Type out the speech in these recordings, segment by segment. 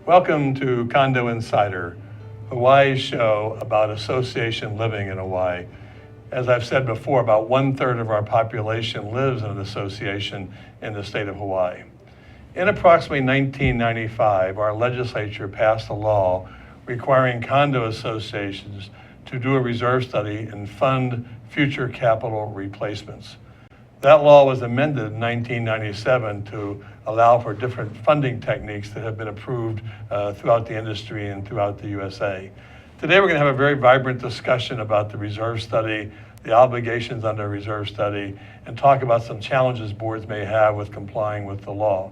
Welcome to Condo Insider, Hawaii's show about association living in Hawaii. As I've said before, about 1/3 of our population lives in an association in the state of Hawaii. In approximately 1995, our legislature passed a law requiring condo associations to do a reserve study and fund future capital replacements. That law was amended in 1997 to allow for different funding techniques that have been approved throughout the industry and throughout the USA. Today we're going to have a very vibrant discussion about the reserve study, the obligations under a reserve study, and talk about some challenges boards may have with complying with the law.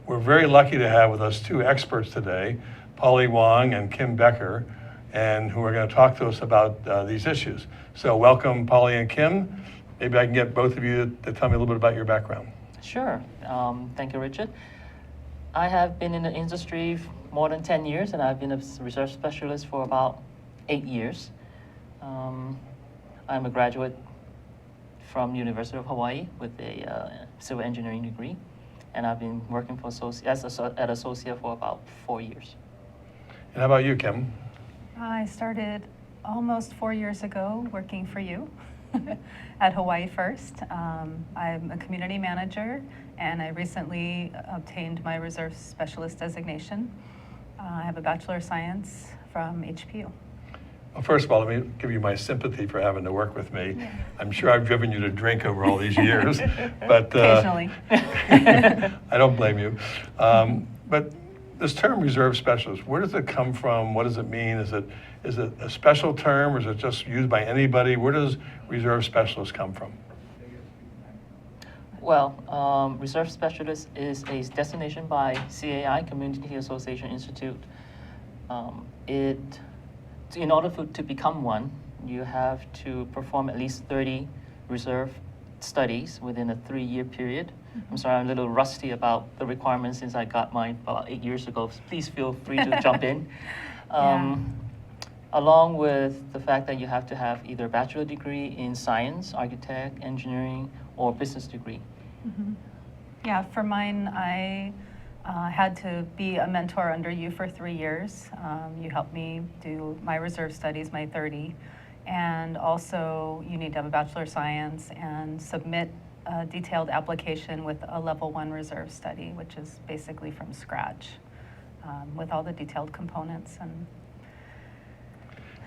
We're very lucky to have with us two experts today, Pauli Wong and Kim Becker, and who are going to talk to us about these issues. So welcome, Pauli and Kim. Maybe I can get both of you to tell me a little bit about your background. Sure. Thank you, Richard. I have been in the industry more than 10 years, and I've been a research specialist for about 8 years. I'm a graduate from the University of Hawaii with a civil engineering degree, and I've been working for at Associate for about 4 years. And how about you, Kim? I started almost 4 years ago working for you at Hawaii First. I'm a community manager, and I recently obtained my reserve specialist designation. I have a Bachelor of Science from HPU. Well, first of all, let me give you my sympathy for having to work with me. Yeah. I'm sure I've driven you to drink over all these years, but occasionally. I don't blame you. But this term reserve specialist, where does it come from? What does it mean? Is it a special term, or is it just used by anybody? Where does reserve specialist come from? Well, reserve specialist is a designation by CAI, Community Association Institute. In order to become one, you have to perform at least 30 reserve studies within a 3-year period. I'm sorry, I'm a little rusty about the requirements since I got mine about 8 years ago. Please feel free to jump in. Along with the fact that you have to have either a bachelor degree in science, architect, engineering, or business degree. Mm-hmm. Yeah, for mine, I had to be a mentor under you for 3 years. You helped me do my reserve studies, my 30. And also, you need to have a Bachelor of Science and submit a detailed application with a level 1 reserve study, which is basically from scratch, with all the detailed components. And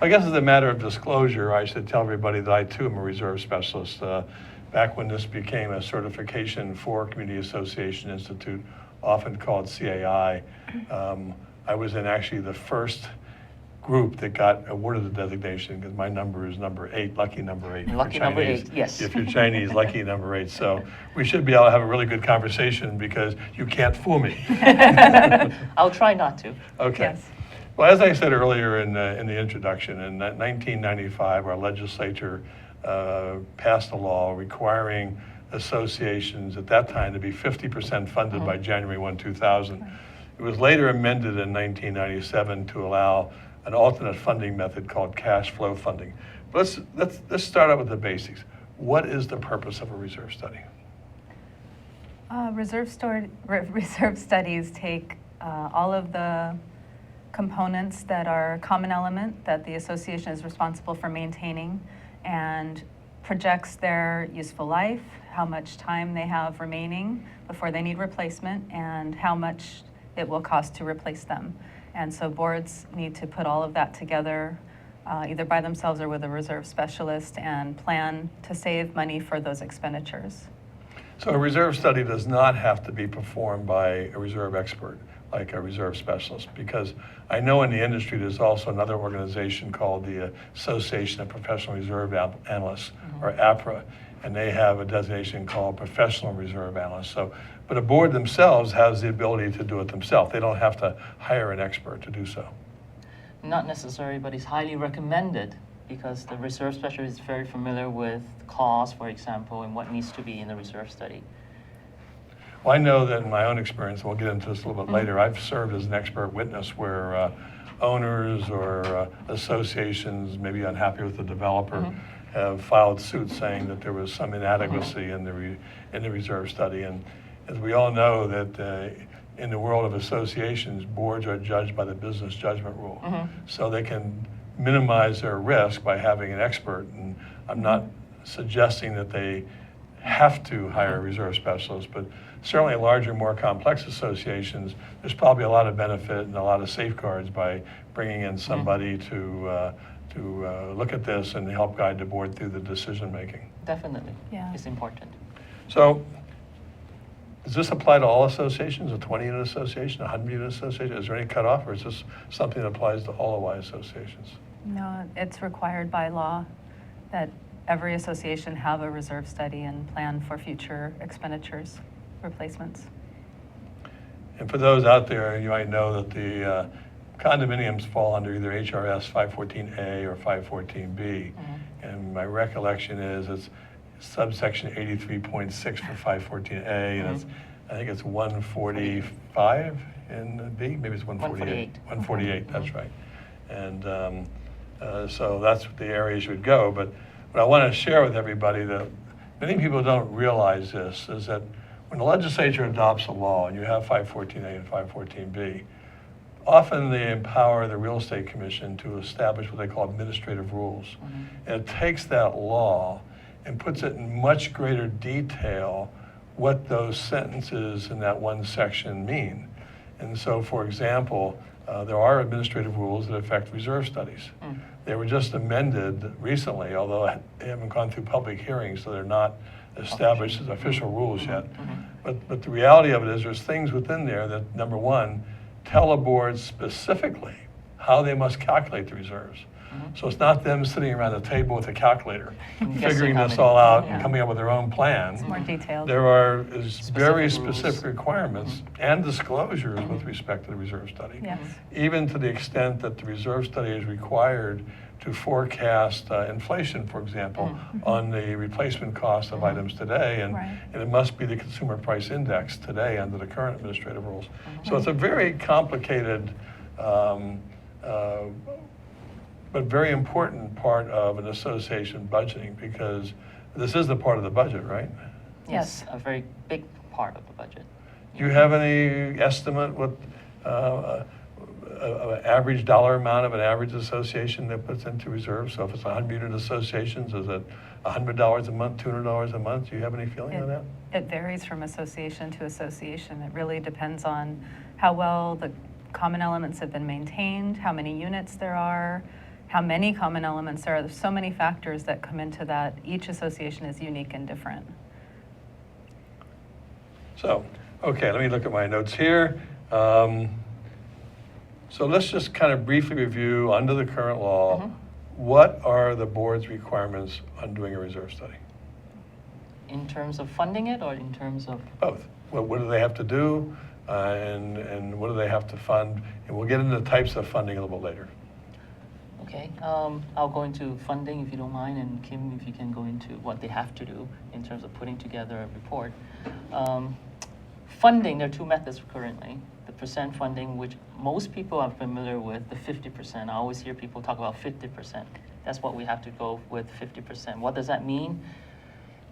I guess as a matter of disclosure, I should tell everybody that I too am a reserve specialist. Back when this became a certification for Community Association Institute, often called CAI, I was in actually the first group that got awarded the designation, because my number is number 8, lucky number 8. Lucky number 8, yes. If you're Chinese, lucky number 8. So we should be able to have a really good conversation, because you can't fool me. I'll try not to. Okay. Yes. Well, as I said earlier in the introduction, in 1995, our legislature passed a law requiring associations at that time to be 50% funded by January 1, 2000. It was later amended in 1997 to allow an alternate funding method called cash flow funding. But let's start out with the basics. What is the purpose of a reserve study? Reserve studies take all of the components that are a common element that the association is responsible for maintaining, and projects their useful life, how much time they have remaining before they need replacement, and how much it will cost to replace them. And so boards need to put all of that together, either by themselves or with a reserve specialist, and plan to save money for those expenditures. So a reserve study does not have to be performed by a reserve expert, like a reserve specialist, because I know in the industry there's also another organization called the Association of Professional Reserve Analysts, or APRA, and they have a designation called Professional Reserve Analyst. So, but a board themselves has the ability to do it themselves. They don't have to hire an expert to do so. Not necessary, but it's highly recommended, because the reserve specialist is very familiar with cost, for example, and what needs to be in the reserve study. Well, I know that in my own experience, and we'll get into this a little bit later, I've served as an expert witness where owners or associations, maybe unhappy with the developer, have filed suit saying that there was some inadequacy in the reserve study. And as we all know, that in the world of associations, boards are judged by the business judgment rule. So they can minimize their risk by having an expert. And I'm not suggesting that they have to hire a reserve specialist, but certainly larger, more complex associations, there's probably a lot of benefit and a lot of safeguards by bringing in somebody to look at this and help guide the board through the decision making. Definitely. Yeah. It's important. So does this apply to all associations, a 20-unit association, a 100-unit association? Is there any cutoff, or is this something that applies to all OY associations? No, it's required by law that every association have a reserve study and plan for future expenditures, replacements. And for those out there, you might know that the condominiums fall under either HRS 514A or 514B. And my recollection is it's subsection 83.6 for 514A, and it's, I think it's 145 in B, maybe it's 148. 148, that's right. And so that's the areas you would go. But what I want to share with everybody that many people don't realize this is that when the legislature adopts a law and you have 514A and 514B, often they empower the real estate commission to establish what they call administrative rules. And it takes that law and puts it in much greater detail what those sentences in that one section mean. And so, for example, there are administrative rules that affect reserve studies. They were just amended recently, although they haven't gone through public hearings, so they're not established as official rules yet. But the reality of it is there's things within there that, number one, tell a board specifically how they must calculate the reserves. So it's not them sitting around the table with a calculator, figuring how this many. all out and Yeah. coming up with their own plan. It's more detailed. There are very Specific rules. specific requirements and disclosures with respect to the reserve study. Yes. Even to the extent that the reserve study is required to forecast inflation, for example, on the replacement cost of items today, and, Right. and it must be the consumer price index today under the current administrative rules. So it's a very complicated, but very important part of an association budgeting, because this is the part of the budget, right? Yes, a very big part of the budget. Do you have any estimate what an average dollar amount of an average association that puts into reserve? So if it's 100-unit associations, is it $100 a month, $200 a month? Do you have any feeling on that? It varies from association to association. It really depends on how well the common elements have been maintained, how many units there are, how many common elements there are. There's so many factors that come into that. Each association is unique and different. So, okay, let me look at my notes here. So let's just kind of briefly review, under the current law, what are the board's requirements on doing a reserve study? In terms of funding it, or in terms of? Both. What do they have to do, and what do they have to fund? And we'll get into the types of funding a little bit later. Okay, I'll go into funding if you don't mind, and Kim, if you can go into what they have to do in terms of putting together a report. Funding, there are two methods currently. The percent funding, which most people are familiar with, the 50%. I always hear people talk about 50%. That's what we have to go with, 50%. What does that mean?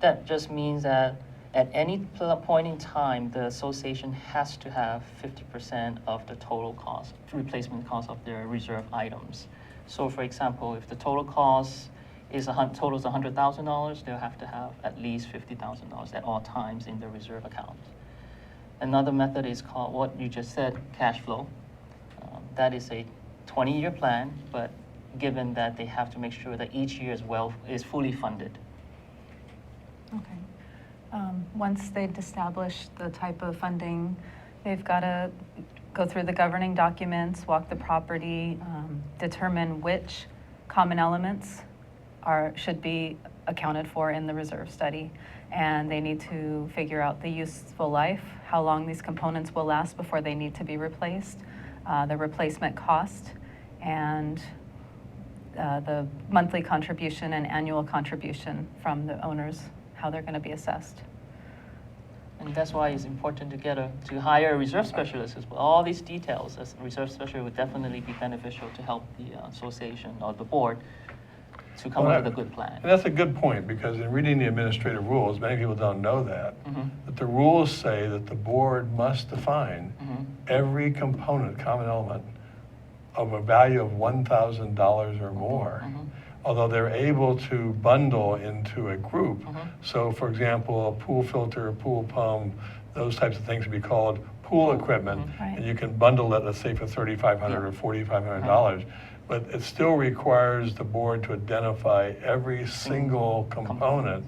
That just means that at any point in time, the association has to have 50% of the total cost, replacement cost of their reserve items. So for example, if the total cost is totals $100,000, they'll have to have at least $50,000 at all times in the reserve account. Another method is called what you just said, cash flow. That is a 20-year plan, but given that they have to make sure that each year is fully funded. Okay. Once they've established the type of funding, they've got to go through the governing documents, walk the property, determine which common elements should be accounted for in the reserve study. And they need to figure out the useful life, how long these components will last before they need to be replaced, the replacement cost, and the monthly contribution and annual contribution from the owners, how they're going to be assessed. And that's why it's important to hire a reserve specialist as well. All these details, as a reserve specialist would definitely be beneficial to help the association or the board to come up with a good plan. And that's a good point, because in reading the administrative rules, many people don't know that, that the rules say that the board must define every component, common element, of a value of $1,000 or more, although they're able to bundle into a group. So for example, a pool filter, a pool pump, those types of things would be called pool equipment, Right. and you can bundle it, let's say, for $3,500 or $4,500. But it still requires the board to identify every single component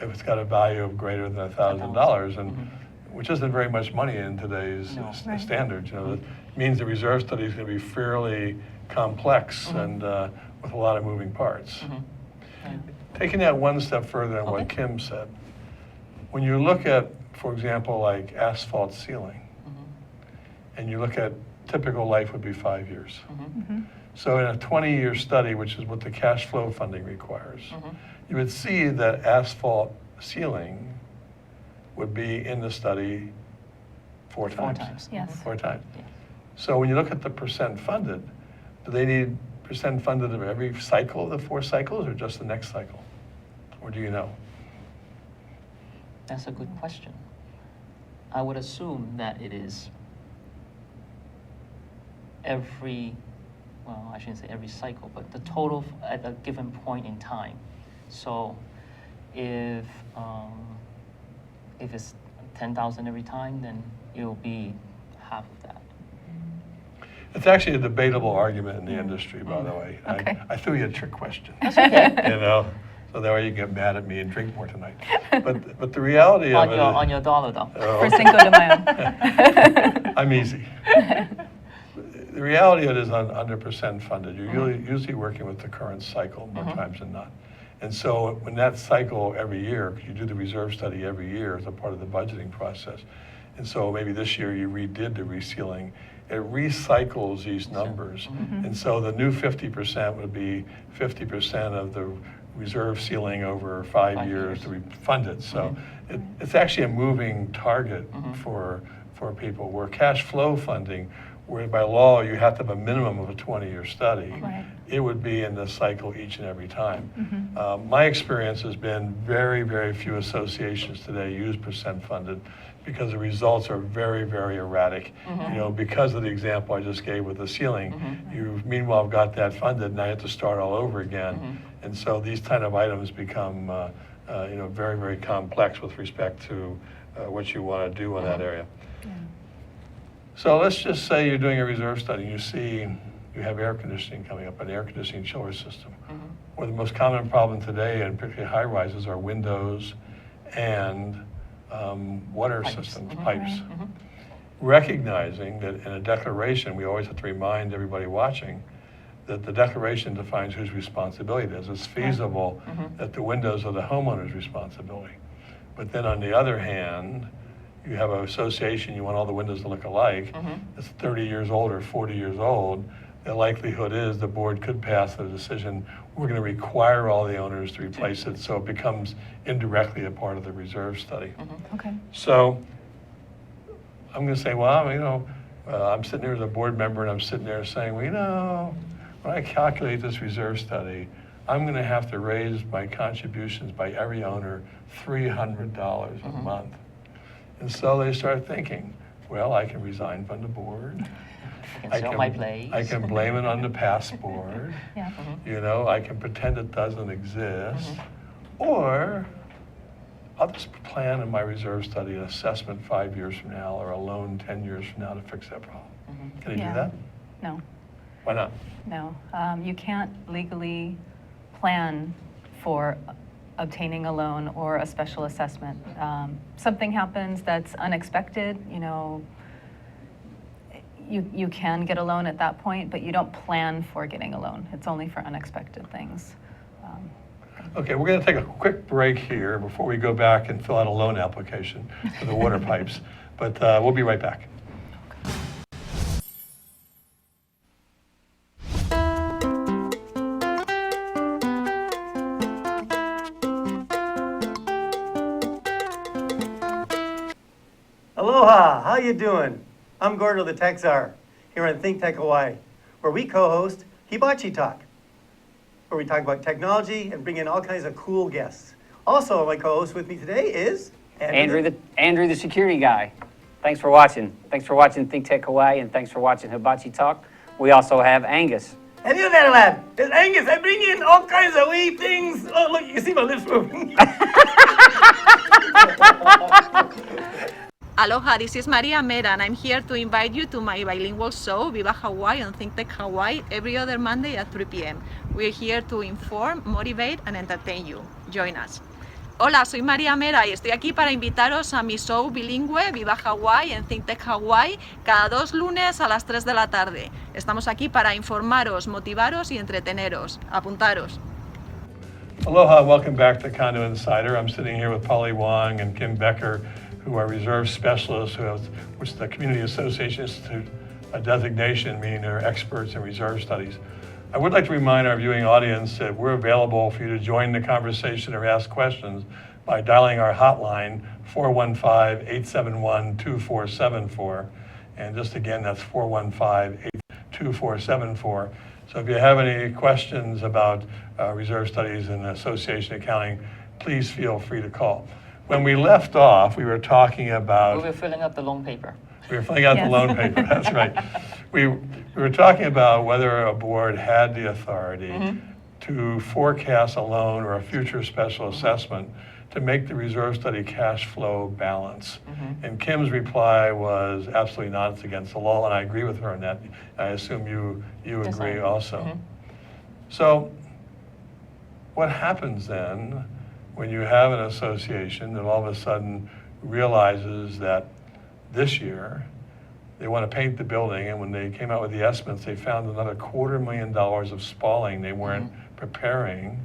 if it's got a value of greater than $1,000, and which isn't very much money in today's No. Right. standards. You know, that means the reserve study is going to be fairly complex and with a lot of moving parts. Taking that one step further on what Okay. Kim said, when you look at, for example, like asphalt ceiling, and you look at typical life would be 5 years. So in a 20-year study, which is what the cash flow funding requires, you would see that asphalt ceiling would be in the study four times. Yes. 4 times. Yeah. So when you look at the percent funded, do they need percent funded of every cycle of the 4 cycles or just the next cycle? Or do you know? That's a good question. I would assume that it is every, well, I shouldn't say every cycle, but the total at a given point in time. So if it's 10,000 every time, then it'll be half of that. It's actually a debatable argument in the industry, by the way. Okay. I threw you a trick question. Okay. You know, so that way you get mad at me and drink more tonight. But the reality of on it your is, on your dollar though. Oh, For Cinco de Mayo. I'm easy. The reality of it is under percent funded. You're usually working with the current cycle more times than not. And so when that cycle every year, because you do the reserve study every year as a part of the budgeting process, and so maybe this year you redid the resealing, it recycles these numbers. And so the new 50% would be 50% of the reserve ceiling over 5 years to be funded. So it's actually a moving target for people, where cash flow funding, where by law you have to have a minimum of a 20-year study, Right. it would be in this cycle each and every time. My experience has been very, very few associations today use percent funded because the results are very, very erratic. You know, because of the example I just gave with the ceiling, you meanwhile got that funded, now you have to start all over again. And so these kind of items become you know, very, very complex with respect to what you want to do in that area. So let's just say you're doing a reserve study, you see you have air conditioning coming up, an air conditioning chiller system. Where the most common problem today, and particularly high rises, are windows and water systems, pipes. Recognizing that in a declaration, we always have to remind everybody watching that the declaration defines whose responsibility it is. It's feasible that the windows are the homeowner's responsibility. But then on the other hand, you have an association, you want all the windows to look alike, it's 30 years old or 40 years old, the likelihood is the board could pass a decision, we're going to require all the owners to replace it, so it becomes indirectly a part of the reserve study. Okay. So I'm going to say, well, you know, I'm sitting there as a board member and I'm sitting there saying, well, you know, when I calculate this reserve study, I'm going to have to raise my contributions by every owner $300 a month. And so they start thinking, well, I can resign from the board. I can sell my place. I can blame it on the past board. Yeah. You know, I can pretend it doesn't exist. Or I'll just plan in my reserve study an assessment 5 years from now or a loan 10 years from now to fix that problem. Can you do that? No. Why not? No. You can't legally plan for obtaining a loan or a special assessment. Something happens that's unexpected, you know, you can get a loan at that point, but you don't plan for getting a loan. It's only for unexpected things. Okay, we're going to take a quick break here before we go back and fill out a loan application for the water pipes. But we'll be right back. Aloha, how you doing? I'm Gordo the Tech Czar, here on Think Tech Hawaii, where we co-host Hibachi Talk, where we talk about technology and bring in all kinds of cool guests. Also, my co-host with me today is Andrew the security guy. Thanks for watching. Thanks for watching Think Tech Hawaii, and thanks for watching Hibachi Talk. We also have Angus. Hello there, lad. It's Angus. I bring in all kinds of wee things. Oh, look, you can see my lips moving. Aloha, this is Maria Mera, and I'm here to invite you to my bilingual show, Viva Hawaii on Think Tech Hawaii, every other Monday at 3 p.m. We're here to inform, motivate, and entertain you. Join us. Hola, soy María Mera y estoy aquí para invitaros a mi show bilingüe Viva Hawaii en Think Tech Hawaii cada 2 lunes a las 3 de la tarde. Estamos aquí para informaros, motivaros y entreteneros. Apuntaros. Aloha, welcome back to Condo Insider. I'm sitting here with Pauli Wong and Kim Becker, who are reserve specialists, which the Community Association Institute a designation, meaning they're experts in reserve studies. I would like to remind our viewing audience that we're available for you to join the conversation or ask questions by dialing our hotline, 415-871-2474. And just again, that's 415-82474. So if you have any questions about reserve studies and association accounting, please feel free to call. When we left off, we were talking about... We were filling up the loan paper. We were filling out the Yes. loan paper, that's right. We were talking about whether a board had the authority to forecast a loan or a future special assessment to make the reserve study cash flow balance. And Kim's reply was absolutely not, it's against the law, and I agree with her on that. I assume you Yes, I agree agree. also. So what happens then when you have an association that all of a sudden realizes that this year they want to paint the building, and when they came out with the estimates, they found another $250,000 of spalling they weren't preparing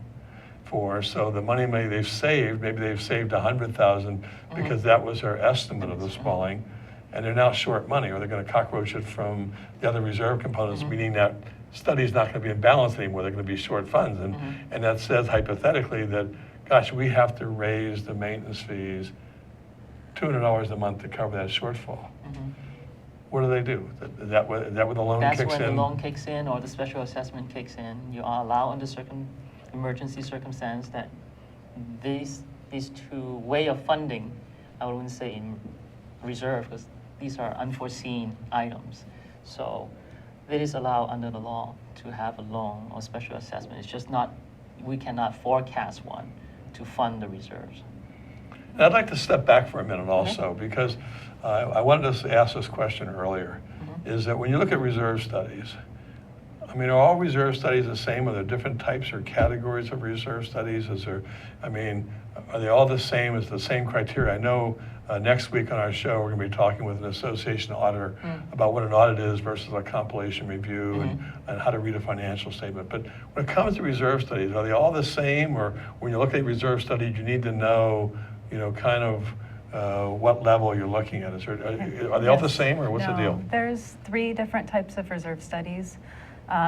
for. So the money they've saved, maybe they've saved $100,000 because that was their estimate of the spalling, and they're now short money, or they're going to cockroach it from the other reserve components, meaning that study's not going to be in balance anymore. They're going to be short funds, and that says hypothetically that, gosh, we have to raise the maintenance fees $200 a month to cover that shortfall. What do they do? Is that where the loan That's kicks when in? the loan kicks in or the special assessment kicks in. You are allowed under certain emergency circumstance that these two way of funding, I wouldn't say in reserve, because these are unforeseen items. So it is allowed under the law to have a loan or special assessment. It's just not, we cannot forecast one to fund the reserves. And I'd like to step back for a minute also, because I wanted to ask this question earlier, is that when you look at reserve studies, I mean, are all reserve studies the same? Are there different types or categories of reserve studies? Are they all the same? Is the same criteria? I know next week on our show, we're going to be talking with an association auditor about what an audit is versus a compilation review and how to read a financial statement. But when it comes to reserve studies, are they all the same? Or when you look at reserve studies, you need to know, kind of what level you're looking at. Are they all the same, or what's the deal? No, there's 3 different types of reserve studies.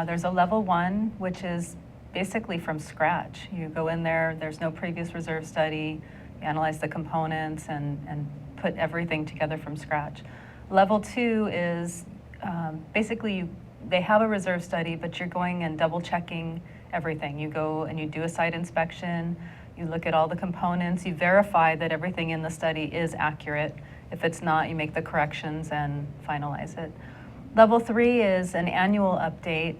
There's a level 1, which is basically from scratch. You go in there, there's no previous reserve study, you analyze the components and put everything together from scratch. Level 2 is basically they have a reserve study, but you're going and double checking everything. You go and you do a site inspection, you look at all the components, you verify that everything in the study is accurate. If it's not, you make the corrections and finalize it. Level 3 is an annual update.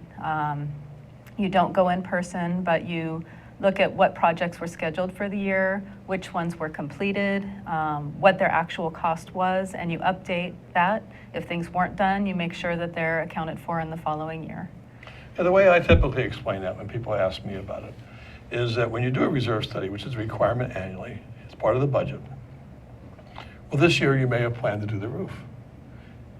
You don't go in person, but you look at what projects were scheduled for the year, which ones were completed, what their actual cost was, and you update that. If things weren't done, you make sure that they're accounted for in the following year. Yeah, the way I typically explain that when people ask me about it is that when you do a reserve study, which is a requirement annually, it's part of the budget. Well, this year you may have planned to do the roof.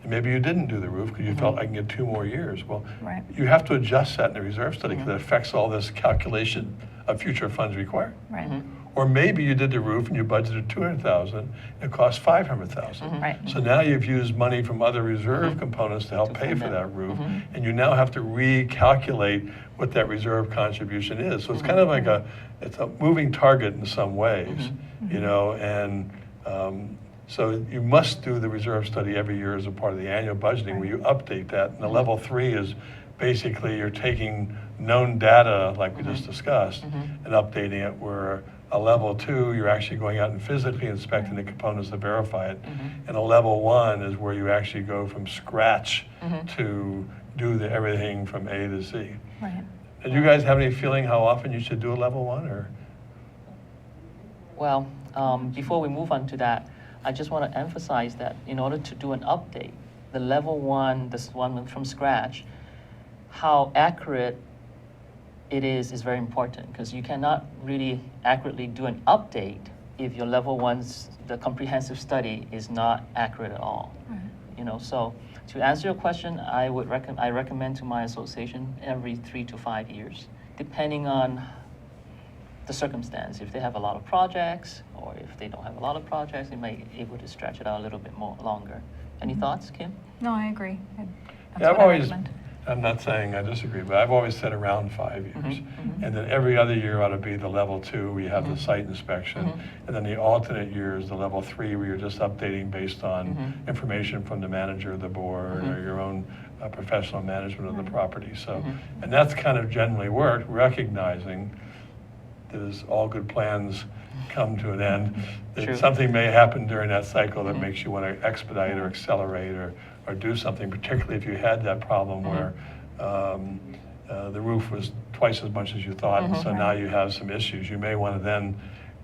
And maybe you didn't do the roof because you felt I can get 2 more years. Well, Right. you have to adjust that in the reserve study because it affects all this calculation of future funds required. Right. Or maybe you did the roof and you budgeted $200,000, and it cost $500,000. Right. So now you've used money from other reserve components to help To pay fund for it. that roof, and you now have to recalculate what that reserve contribution is. So it's kind of like it's a moving target in some ways, and so you must do the reserve study every year as a part of the annual budgeting where you update that. And the level 3 is basically you're taking known data like we just discussed and updating it, where A level 2, you're actually going out and physically inspecting the components to verify it. And a level 1 is where you actually go from scratch to do everything from A to Z. Right. Do you guys have any feeling how often you should do a level 1, or? Well, before we move on to that, I just want to emphasize that in order to do an update, the level 1, this one from scratch, how accurate it is very important, because you cannot really accurately do an update if your level 1's, the comprehensive study, is not accurate at all. You know, so to answer your question, I recommend to my association every 3 to 5 years, depending on the circumstance. If they have a lot of projects, or if they don't have a lot of projects, they may be able to stretch it out a little bit more longer. Any thoughts, Kim? No, I agree. That's Yeah, what I recommend. I'm not saying I disagree, but I've always said around 5 years. And then every other year ought to be the level 2, where you have the site inspection. And then the alternate year is the level 3, where you're just updating based on information from the manager of the board or your own professional management of the property. So, and that's kind of generally worked, recognizing that as all good plans come to an end, that True. something may happen during that cycle that makes you want to expedite or accelerate or do something, particularly if you had that problem where the roof was twice as much as you thought, and so now you have some issues. You may want to then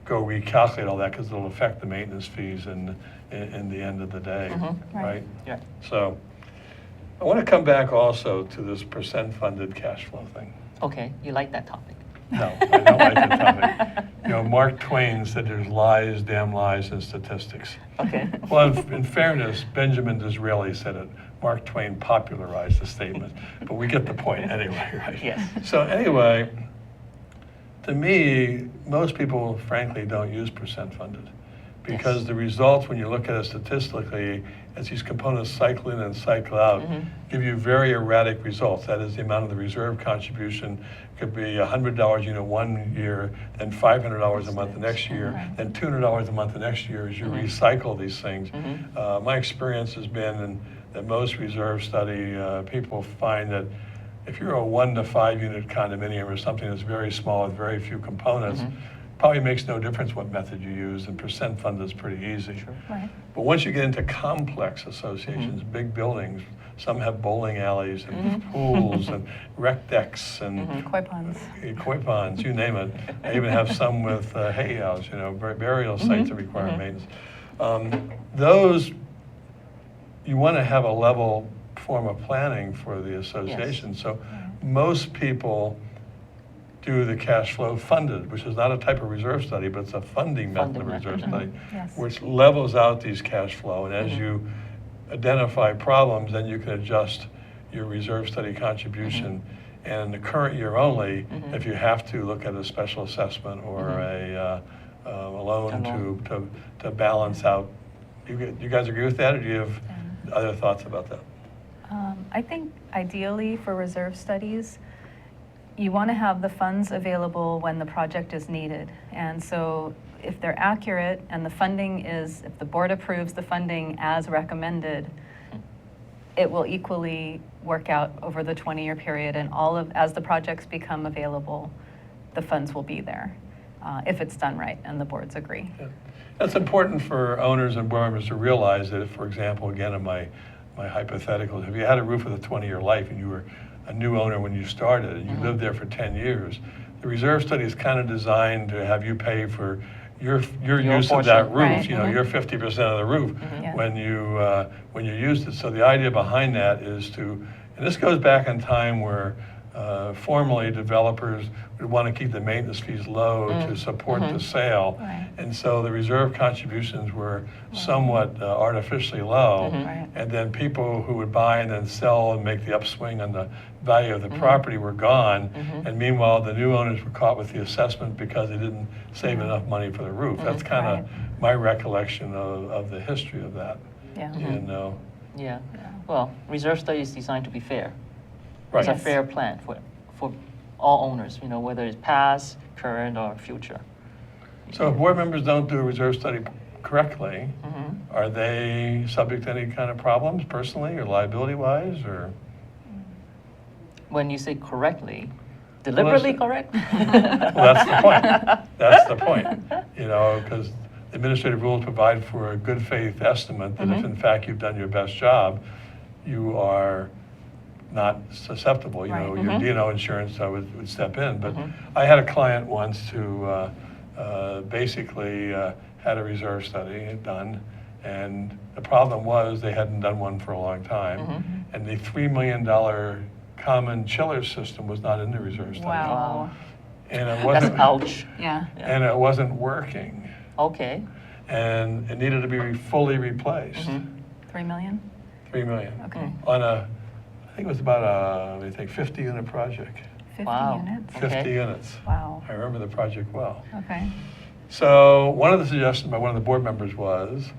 go recalculate all that, because it'll affect the maintenance fees in the end of the day, right? Yeah. So I want to come back also to this percent funded cash flow thing. Okay, you like that topic. No, I don't like that topic. You know, Mark Twain said there's lies, damn lies, and statistics. Okay. Well, in fairness, Benjamin Disraeli said it. Mark Twain popularized the statement, but we get the point anyway, right? Yes. So anyway, to me, most people frankly don't use percent funded, because Yes. the results, when you look at it statistically, as these components cycle in and cycle out, give you very erratic results. That is, the amount of the reserve contribution could be $100 unit one year, then $500 a month the next year, then $200 a month the next year as you recycle these things. My experience has been that most reserve study people find that if you're a 1 to 5 unit condominium or something that's very small with very few components, probably makes no difference what method you use, and percent funded is pretty easy. Right. But once you get into complex associations, big buildings, some have bowling alleys and pools and rec decks and Koi ponds. koi ponds, you name it. I even have some with hay house, you know, burial sites that require maintenance. Those, you want to have a level form of planning for the association. So most people do the cash flow funded, which is not a type of reserve study, but it's a funding method of reserve study, Yes. which levels out these cash flow. And as you identify problems, then you can adjust your reserve study contribution. And in the current year only, if you have to look at a special assessment or a loan to balance out. You guys agree with that, or do you have other thoughts about that? I think ideally for reserve studies, you want to have the funds available when the project is needed. And so if they're accurate and the funding is, if the board approves the funding as recommended, it will equally work out over the 20-year period, and as the projects become available, the funds will be there, if it's done right and the boards agree. Yeah. That's important for owners and board members to realize that if, for example, again, in my hypotheticals, if you had a roof with a 20-year life and you were a new owner when you started and you lived there for 10 years, the reserve study is kind of designed to have you pay for your use of that portion. roof, Right. you know, your 50% of the roof Yeah. when you used it. So the idea behind that is to, and this goes back in time where formerly developers would want to keep the maintenance fees low to support the sale. Right. And so the reserve contributions were somewhat artificially low. Right. And then people who would buy and then sell and make the upswing on the value of the property were gone. And meanwhile, the new owners were caught with the assessment because they didn't save enough money for the roof. That's kind of my recollection of the history of that. Yeah. You know, Yeah. Well, reserve study is designed to be fair. right. It's a fair plan for all owners, you know, whether it's past, current, or future. So if board members don't do a reserve study correctly, are they subject to any kind of problems personally or liability-wise, or? When you say correctly, Deliberately Well, correct? Well, that's the point. That's the point. You know, because the administrative rules provide for a good faith estimate that if in fact you've done your best job, you are not susceptible. You know, Right. your D&O insurance would step in. But I had a client once who basically had a reserve study done, and the problem was they hadn't done one for a long time, and the $3 million common chiller system was not in the reserve study. Wow. And it That's wasn't, ouch. Yeah. and it wasn't working, Okay. and it needed to be fully replaced. 3 million? $3 million. Okay. On a, I think it was about a, what do you think, 50 unit project. 50 Wow. units? 50 Okay. units. Wow. I remember the project well. Okay. So one of the suggestions by one of the board members was,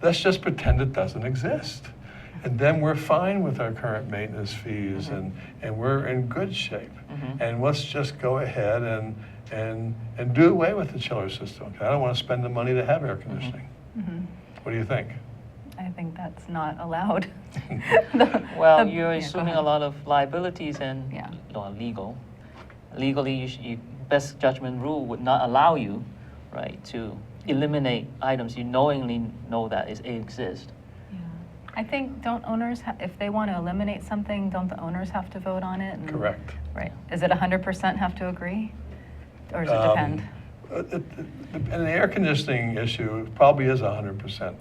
let's just pretend it doesn't exist. And then we're fine with our current maintenance fees and we're in good shape. And let's just go ahead and do away with the chiller system. 'Cause I don't want to spend the money to have air conditioning. What do you think? I think that's not allowed. Well, The- you're yeah, go assuming a ahead. lot of liabilities and Yeah. legal. Legally, best judgment rule would not allow you, right, to eliminate items you knowingly know that exist. Yeah. I think, don't owners, if they want to eliminate something, don't the owners have to vote on it? And- Correct. Right. Is it 100% have to agree? Or does it depend? And the air conditioning issue probably is 100%.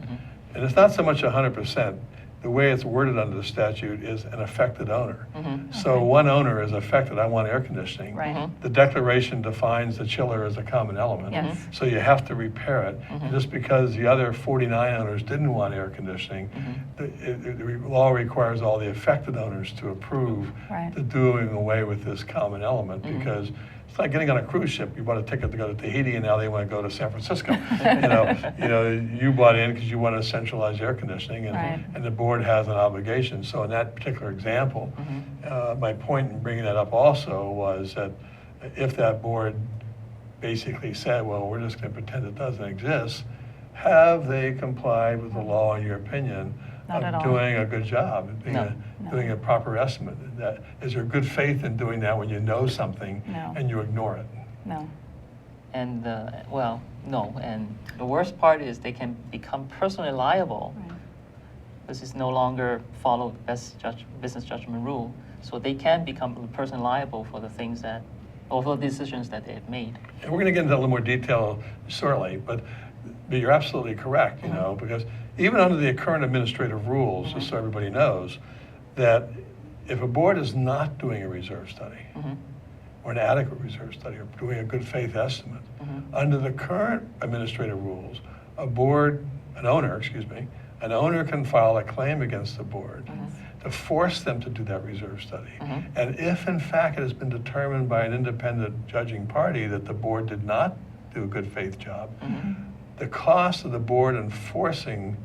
And it's not so much 100%. The way it's worded under the statute is an affected owner. So Okay. one owner is affected, I want air conditioning. Right. The declaration defines the chiller as a common element. Yes. So you have to repair it. And just because the other 49 owners didn't want air conditioning, the law requires all the affected owners to approve Right. the doing away with this common element, because it's like getting on a cruise ship. You bought a ticket to go to Tahiti, and now they want to go to San Francisco. You bought in because you want to centralize air conditioning, and, Right. and the board has an obligation. So in that particular example, my point in bringing that up also was that if that board basically said, well, we're just going to pretend it doesn't exist, have they complied with the law, in your opinion, Not at of all. doing a good job, of No. doing a proper estimate? Is there good faith in doing that when you know something No. and you ignore it? No. And, no. And the worst part is they can become personally liable. Right. This is no longer follow business judgment rule. So they can become personally liable for the things or for decisions that they've made. And we're going to get into a little more detail shortly, but you're absolutely correct, because even under the current administrative rules, just so everybody knows, that if a board is not doing a reserve study, or an adequate reserve study, or doing a good faith estimate, under the current administrative rules, an owner can file a claim against the board to force them to do that reserve study. And if in fact it has been determined by an independent judging party that the board did not do a good faith job, the cost of the board enforcing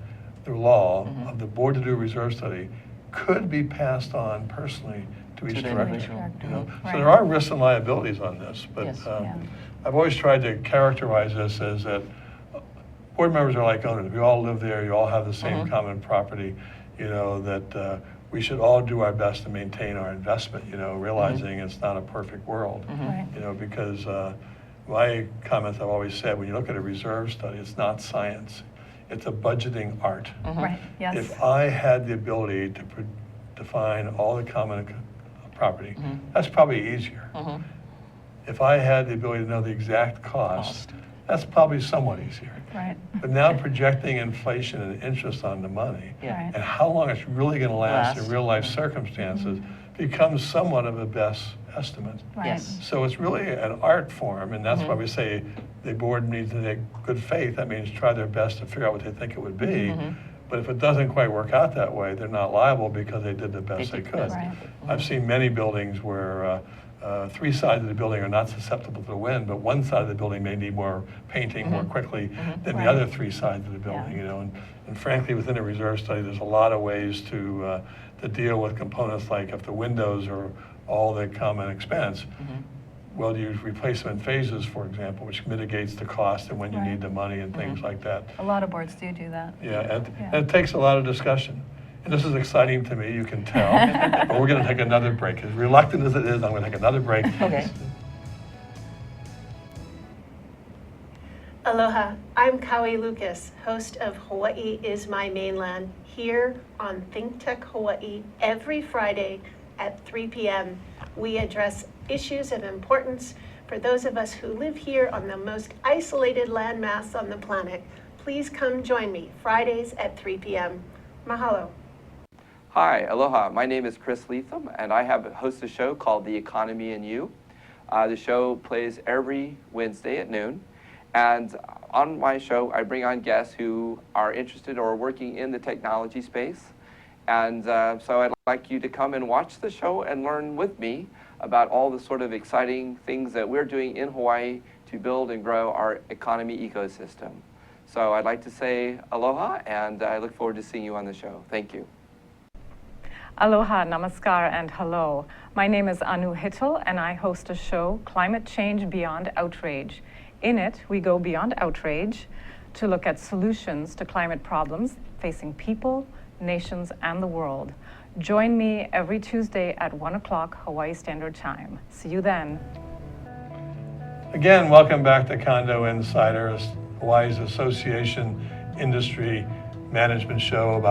the law of the board to do a reserve study could be passed on personally to each the director. individual. Right. So there are risks and liabilities on this, but Yes. Yeah. I've always tried to characterize this as that board members are like owners. We all live there, you all have the same common property, that we should all do our best to maintain our investment, realizing it's not a perfect world. Right. Because my comments I've always said, when you look at a reserve study, it's not science. It's a budgeting art. Right. Yes. If I had the ability to define all the common property, that's probably easier. If I had the ability to know the exact cost, that's probably somewhat easier. Right. But now projecting inflation and interest on the money, Yeah. Right. and how long it's really going to last in Last. real life circumstances becomes somewhat of a best estimate. Right. Yes. So it's really an art form, and that's why we say the board needs to take good faith. That means try their best to figure out what they think it would be. But if it doesn't quite work out that way, they're not liable because they did the best they did the could. best. Right. I've seen many buildings where three sides of the building are not susceptible to the wind, but one side of the building may need more painting more quickly than Right. the other three sides of the building. Yeah. And frankly, within a reserve study, there's a lot of ways to deal with components like if the windows are all the common expense, well, you replace them in phases, for example, which mitigates the cost and when you Right. need the money and things like that. A lot of boards do that. Yeah, and Yeah. and it takes a lot of discussion. And this is exciting to me, you can tell. But we're going to take another break. As reluctant as it is, I'm going to take another break. Okay. Aloha, I'm Kaui Lucas, host of Hawaii is My Mainland, here on Think Tech Hawaii every Friday at 3 p.m. We address issues of importance for those of us who live here on the most isolated landmass on the planet. Please come join me Fridays at 3 p.m. Mahalo. Hi, aloha. My name is Chris Leatham, and I host a show called The Economy and You. The show plays every Wednesday at noon. And on my show, I bring on guests who are interested or working in the technology space. And so I'd like you to come and watch the show and learn with me about all the sort of exciting things that we're doing in Hawaii to build and grow our economy ecosystem. So I'd like to say aloha, and I look forward to seeing you on the show. Thank you. Aloha, namaskar, and hello. My name is Anu Hittel, and I host a show, Climate Change Beyond Outrage. In it, we go beyond outrage to look at solutions to climate problems facing people, nations, and the world. Join me every Tuesday at 1 o'clock Hawaii Standard Time. See you then. Again, welcome back to Condo Insider, Hawaii's association industry management show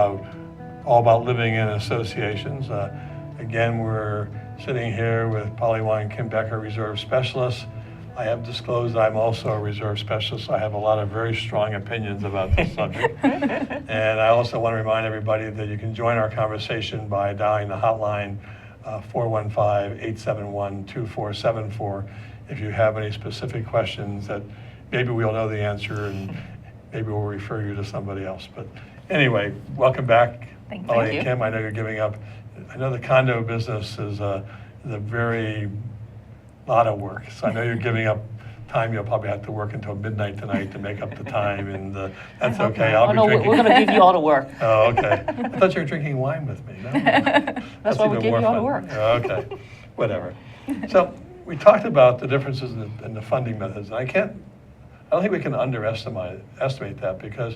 all about living in associations. Again, we're sitting here with Pauli Wong and Kim Becker, reserve specialists. I have disclosed I'm also a reserve specialist, so I have a lot of very strong opinions about this subject. And I also want to remind everybody that you can join our conversation by dialing the hotline 415-871-2474 if you have any specific questions that maybe we'll know the answer and maybe we'll refer you to somebody else. But anyway, welcome back, Thank Pauli you. and Kim. I know you're giving up. I know the condo business is a very lot of work. So I know you're giving up time. You'll probably have to work until midnight tonight to make up the time, and that's okay. I'll Oh, be no, drinking. we're going to give you all the work. Oh, okay. I thought you were drinking wine with me. No? That's why we even give more you all the fun. work. Oh, okay, whatever. So we talked about the differences in the funding methods, and I don't think we can estimate that, because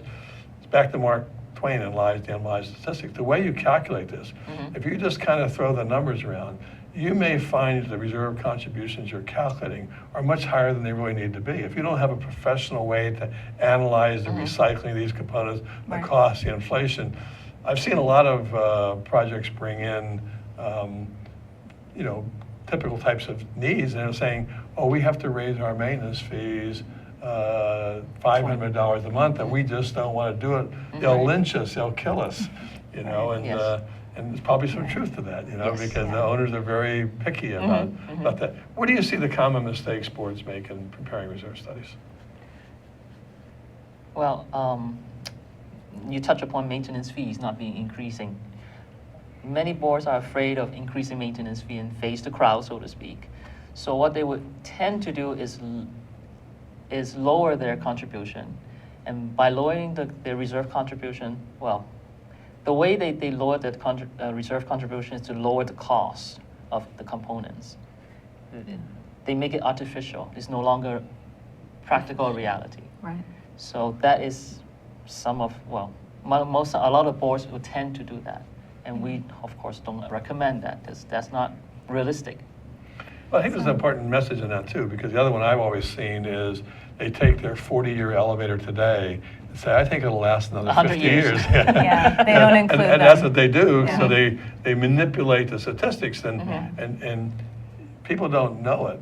it's back to Mark Twain and Lies, Damn Lies, Statistics. The way you calculate this, if you just kind of throw the numbers around, you may find the reserve contributions you're calculating are much higher than they really need to be. If you don't have a professional way to analyze the recycling of these components, the Right. cost, the inflation. I've seen a lot of projects bring in, typical types of needs, and they're saying, oh, we have to raise our maintenance fees $500 a month, and we just don't want to do it. They'll lynch us, they'll kill us, and Yes. and there's probably some truth to that, Yes. because the owners are very picky about that. What do you see the common mistakes boards make in preparing reserve studies? Well, you touch upon maintenance fees not being increasing. Many boards are afraid of increasing maintenance fee and face the crowd, so to speak. So what they would tend to do is lower their contribution. And by lowering the reserve contribution, well, the way they lower the reserve contribution is to lower the cost of the components. They make it artificial. It's no longer practical reality. Right. So that is a lot of boards will tend to do that. And we, of course, don't recommend that, because that's not realistic. Well, I think there's an important message in that too, because the other one I've always seen is they take their 40-year elevator today and say, I think it'll last another 100 50 years. years. Yeah, they don't include and that's them. what they do. Yeah. So they manipulate the statistics, and people don't know it,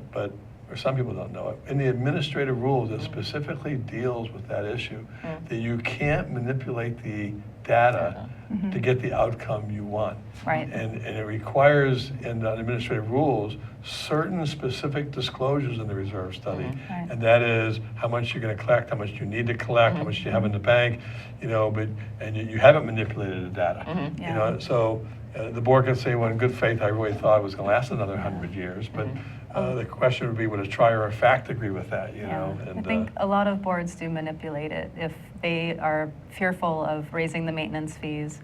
or some people don't know it. In the administrative rules, it specifically deals with that issue, that you can't manipulate the data to get the outcome you want. Right. And it requires, in the administrative rules, certain specific disclosures in the reserve study. Right. And that is how much you're going to collect, how much you need to collect, how much you have in the bank, and you haven't manipulated the data. Yeah. So the board can say, well, in good faith, I really thought it was going to last another 100 years, but the question would be, would a trier of fact agree with that, Yeah. And, I think a lot of boards do manipulate it. If they are fearful of raising the maintenance fees,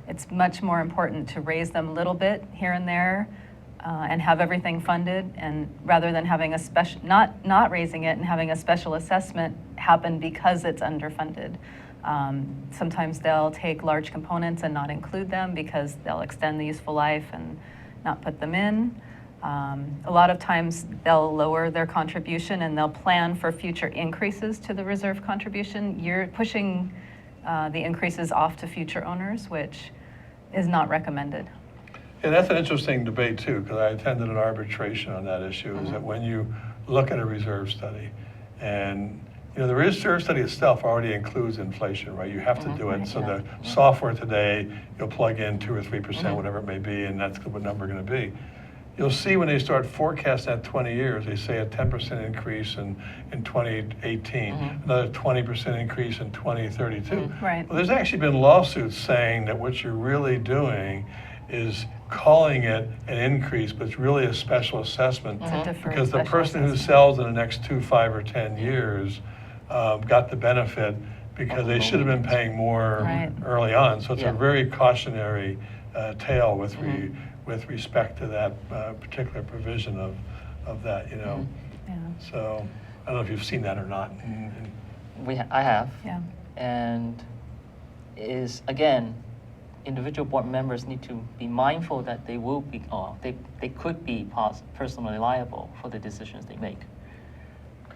it's much more important to raise them a little bit here and there and have everything funded, and rather than having a special, not raising it and having a special assessment happen because it's underfunded. Sometimes they'll take large components and not include them because they'll extend the useful life and not put them in. A lot of times they'll lower their contribution and they'll plan for future increases to the reserve contribution. You're pushing the increases off to future owners, which is not recommended. And that's an interesting debate too, because I attended an arbitration on that issue, is that when you look at a reserve study, and the reserve study itself already includes inflation, right? You have to do it. So the software today, you'll plug in 2 or 3%, whatever it may be, and that's what number going to be. You'll see when they start forecasting at 20 years, they say a 10% increase in 2018, another 20% increase in 2032. Right. Well, there's actually been lawsuits saying that what you're really doing is calling it an increase, but it's really a special assessment, It's a deferred because the special person who assessment. sells in the next 2, 5, or 10 years got the benefit because they should have been paying more Right. early on. So it's Yeah. a very cautionary tale with respect to that particular provision of that, Yeah. So I don't know if you've seen that or not. I have. Yeah. And is, again, individual board members need to be mindful that they will be, or they could be personally liable for the decisions they make.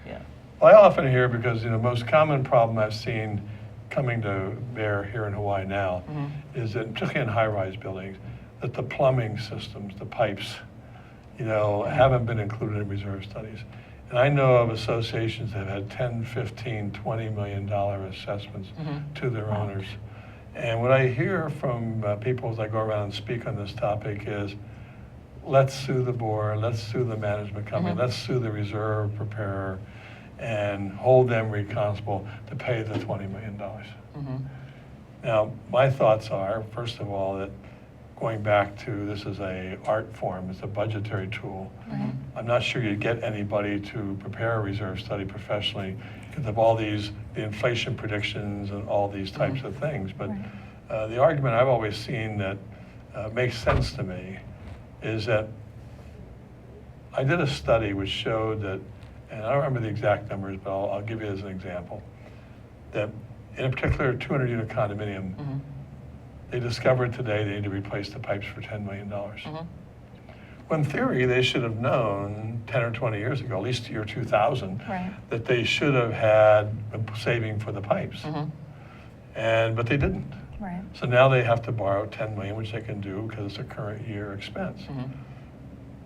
Yeah. Well, I often hear, because the most common problem I've seen coming to bear here in Hawaii now is that, particularly in high-rise buildings, that the plumbing systems, the pipes, haven't been included in reserve studies. And I know of associations that have had $10, $15, $20 million assessments to their owners. And what I hear from people as I go around and speak on this topic is, let's sue the board, let's sue the management company, let's sue the reserve preparer, and hold them responsible to pay the $20 million. Now, my thoughts are, first of all, that going back to, this is a art form, it's a budgetary tool. I'm not sure you'd get anybody to prepare a reserve study professionally because of all the inflation predictions and all these types of things. But the argument I've always seen that makes sense to me is that I did a study which showed that, and I don't remember the exact numbers, but I'll give you as an example, that in a particular 200-unit condominium, they discovered today they need to replace the pipes for $10 million. Well, in theory, they should have known 10 or 20 years ago, at least year 2000, that they should have had a saving for the pipes. But they didn't. Right. So now they have to borrow $10 million, which they can do because it's a current year expense.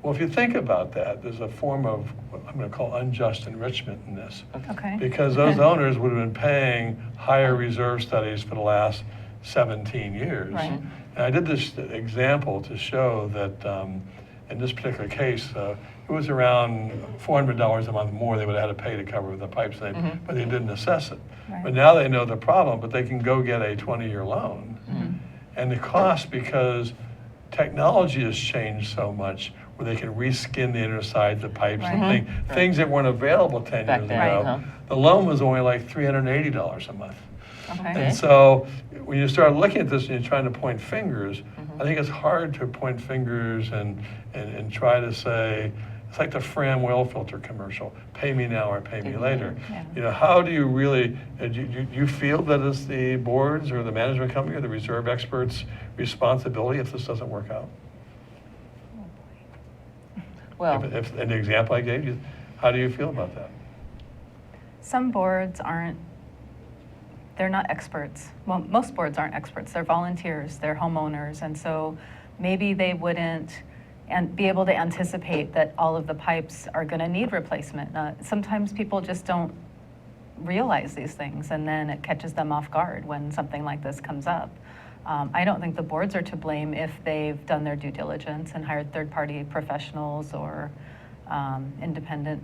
Well, if you think about that, there's a form of what I'm going to call unjust enrichment in this. Okay. Because those owners would have been paying higher reserve studies for the last 17 years. Right. And I did this example to show that in this particular case, it was around $400 a month more they would have had to pay to cover the pipes, but they didn't assess it. Right. But now they know the problem, but they can go get a 20-year loan. And the cost, because technology has changed so much, where they can reskin the inner sides of pipes and things that weren't available 10 Back years then, ago. The loan was only like $380 a month. Okay. And so when you start looking at this and you're trying to point fingers, I think it's hard to point fingers and try to say, it's like the Fram oil filter commercial, pay me now or pay me later. Yeah. How do you really, do you feel that it's the boards or the management company or the reserve experts' responsibility if this doesn't work out? Well, If an example I gave you, how do you feel about that? Some boards they're not experts. Well, most boards aren't experts. They're volunteers, they're homeowners, and so maybe they wouldn't be able to anticipate that all of the pipes are going to need replacement. Sometimes people just don't realize these things, and then it catches them off guard when something like this comes up. I don't think the boards are to blame if they've done their due diligence and hired third-party professionals or independent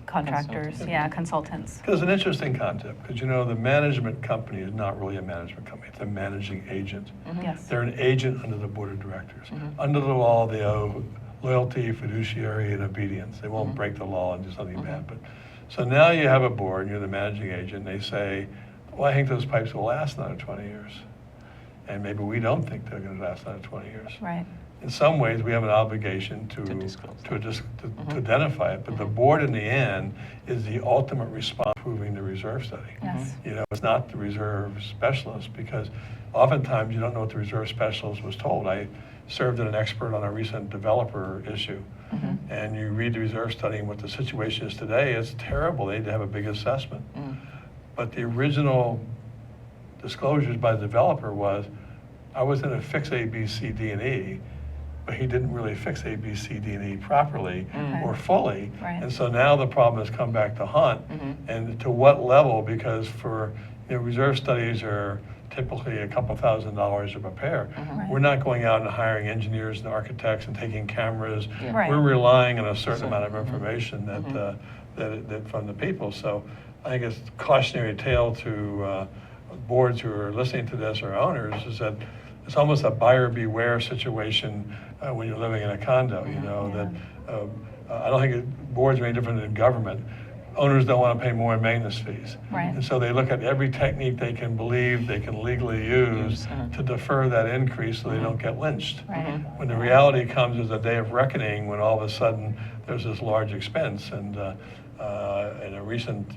contractors, consultants. Because it's an interesting concept, because the management company is not really a management company, it's a managing agent. Yes. They're an agent under the board of directors. Under the law, they owe loyalty, fiduciary, and obedience. They won't break the law and do something bad. But so now you have a board, and you're the managing agent, and they say, well, I think those pipes will last another 20 years. And maybe we don't think they're going to last another 20 years. Right. in some ways, we have an obligation to disclose to identify it. But the board, in the end, is the ultimate response to approving the reserve study. Yes. You know, it's not the reserve specialist, because oftentimes you don't know what the reserve specialist was told. I served as an expert on a recent developer issue, and you read the reserve study and what the situation is today, it's terrible. They need to have a big assessment. But the original disclosures by the developer was, I was going to fix A, B, C, D, and E, but he didn't really fix A, B, C, D, and E properly or fully. Right. And so now the problem has come back to haunt. And to what level? Because for, you know, reserve studies are typically a couple $1,000s to prepare. Right. We're not going out and hiring engineers and architects and taking cameras. Yeah. Right. We're relying on a certain amount of information that from the people. So I think it's a cautionary tale to boards who are listening to this, or owners, is that it's almost a buyer beware situation when you're living in a condo. You know, that I don't think boards are any different than government. Owners don't want to pay more in maintenance fees. Right. And so they look at every technique they can believe they can legally use to defer that increase so they don't get lynched. Right. When the reality comes is a day of reckoning, when all of a sudden there's this large expense. And in a recent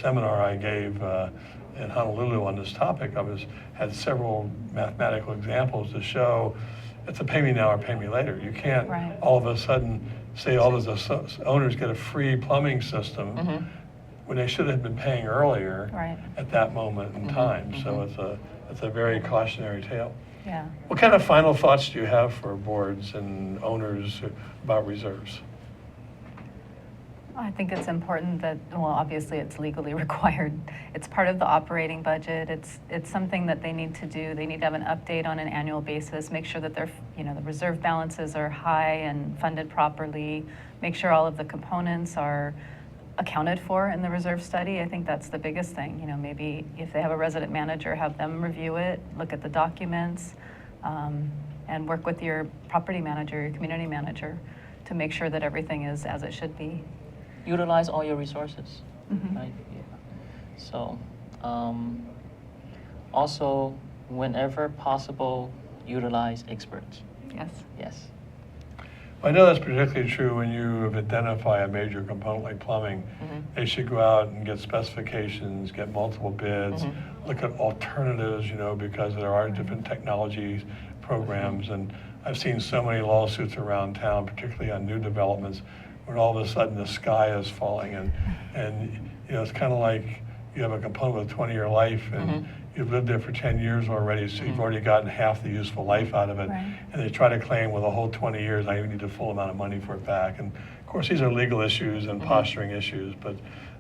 seminar I gave in Honolulu on this topic, had several mathematical examples to show it's a pay me now or pay me later. You can't all of a sudden say all those owners get a free plumbing system when they should have been paying earlier at that moment in time. So it's a very cautionary tale. Yeah. What kind of final thoughts do you have for boards and owners about reserves? I think it's important that, well, obviously it's legally required. It's part of the operating budget. It's something that they need to do. They need to have an update on an annual basis, make sure that their, you know, the reserve balances are high and funded properly, make sure all of the components are accounted for in the reserve study. I think that's the biggest thing. You know, maybe if they have a resident manager, have them review it, look at the documents, and work with your property manager, your community manager, to make sure that everything is as it should be. Utilize all your resources, right? Yeah. So, also, whenever possible, utilize experts. Yes. Yes. I know that's particularly true when you have identified a major component like plumbing. They should go out and get specifications, get multiple bids, look at alternatives, you know, because there are different technologies, programs, and I've seen so many lawsuits around town, particularly on new developments, when all of a sudden the sky is falling, and you know, it's kind of like you have a component with a 20-year life, and you've lived there for 10 years already, so you've already gotten half the useful life out of it, and they try to claim, well, the whole 20 years, I need the full amount of money for it back. And of course, these are legal issues and posturing issues, but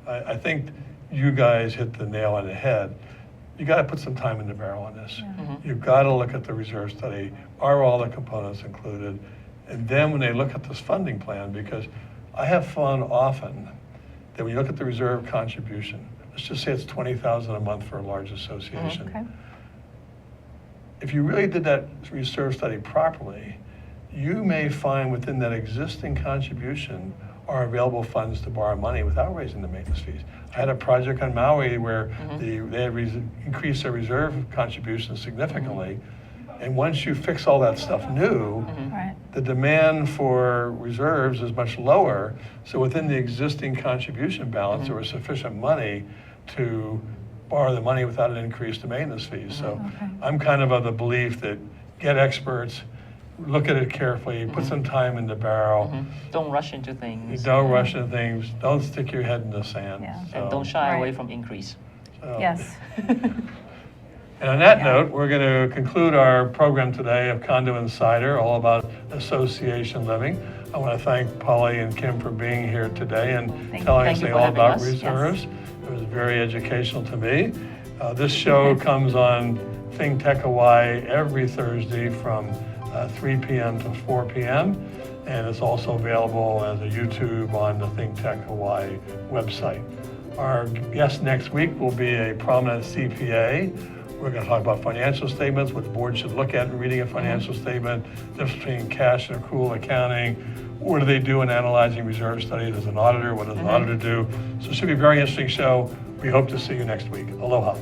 I think you guys hit the nail on the head. You got to put some time in the barrel on this. You've got to look at the reserve study. Are all the components included? And then when they look at this funding plan, because I have found often that when you look at the reserve contribution, let's just say it's $20,000 a month for a large association. Okay. If you really did that reserve study properly, you may find within that existing contribution are available funds to borrow money without raising the maintenance fees. I had a project on Maui where they had increased their reserve contribution significantly. And once you fix all that stuff new, the demand for reserves is much lower. So within the existing contribution balance, there was sufficient money to borrow the money without an increase to maintenance fees. So I'm kind of the belief that get experts, look at it carefully, put some time in the barrel. Don't rush into things. Don't rush into things. Don't stick your head in the sand. Yeah. And don't shy away from increase. Yes. And on that note, we're going to conclude our program today of Condo Insider, all about association living. I want to thank Pauli and Kim for being here today and telling us all about reserves. It was very educational to me. This show comes on Think Tech Hawaii every Thursday from 3 p.m. to 4 p.m. And it's also available as a YouTube on the Think Tech Hawaii website. Our guest next week will be a prominent CPA. We're going to talk about financial statements, what the board should look at in reading a financial statement, the difference between cash and accrual accounting, what do they do in analyzing reserve studies as an auditor, what does an auditor do? So it should be a very interesting show. We hope to see you next week. Aloha.